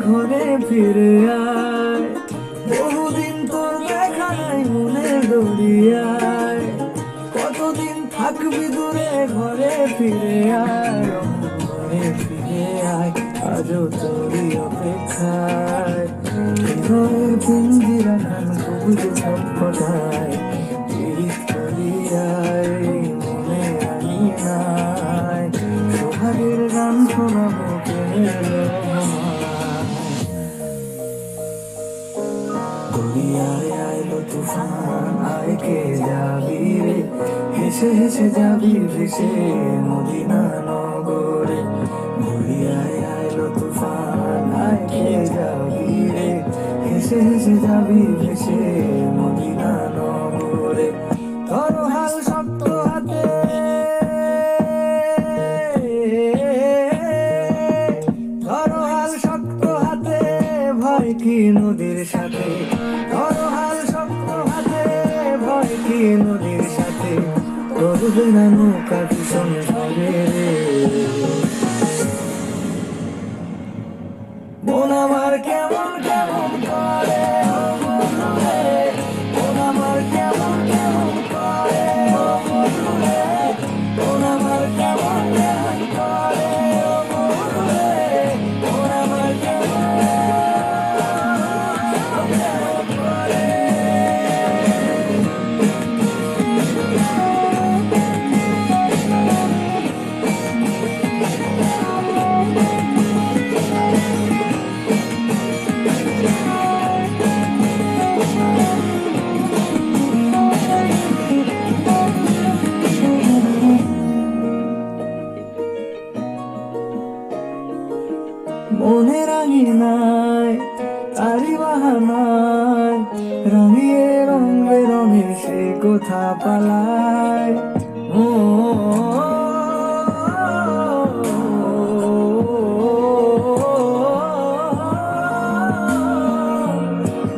ঘরে ফিরে আয়, বহুদিন তোর দেখা নাই মনের দরিয়ায়। কতদিন থাকবি দূরে, ঘরে ফিরে আয়, ঘরে ফিরে আয়, আজও তোরই অপেক্ষায়। হৃদয়ের পিঞ্জিরা খান কবুজ সব কথায়, পীড়িত করিয়ায় মনে আনি নাই। সোহাগের গান শোনাবো প্রেমের রহমায়। দরিয়ায় আইলো তুফান, আয় কে যাবি রে, হেসে হেসে যাবি ভেসে মদিনা নগরে। দরিয়ায় আইলো তুফান, আয় কে যাবি রে, হেসে হেসে যাবি ভেসে মদিনা নগরে। ধরো হাল শক্ত হাতে, ধরো হাল শক্ত হাতে, ভয় কি নদীর সাথে। ধরো হাল শক্ত হাতে, ভয় কি নদীর সাথে। করবে না নৌকা ভীষণ ঝড়ে রে, মন আমার কেমন কেমন করে, ও বন্ধু রে। মন আমার কেমন কেমন করে, ও বন্ধু রে। মন আমার কেমন কেমন করে, ও বন্ধু রে। মন আমার কেমন কেমন করে। মনে রাঙিনায় তারি বাহানায়, রাঙিয়ে রং বেরঙের সে কোথা পালায়। ও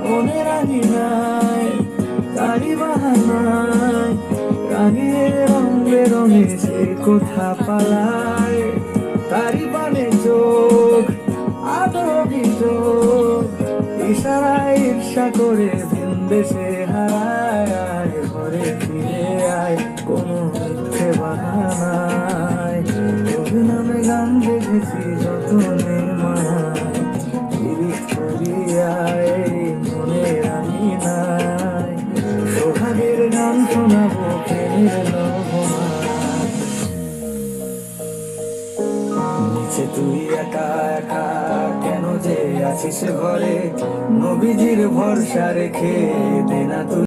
মনে রাঙিনায় তারি বাহানায়, রাঙিয়ে রং বেরঙের সে কোথা পালায়। তারি পানে চোখ আদবি চোখ, ইশারায় ঈর্ষা করে ভিন দেশে হারায়। ঘরে ফিরে আয়, কোনো মিথ্যে বাহানায়, তোর নামে গান দেখেছি যতনে মানায়। পীড়িত করিয়ায় মনে রানি নাই, সোহাগের গান শোনাবো প্রেমের রহমায়। নিচে তুই একা একা কেন যে আছিস ঘরে, নবীজির ভরসা রেখে দে না তুই।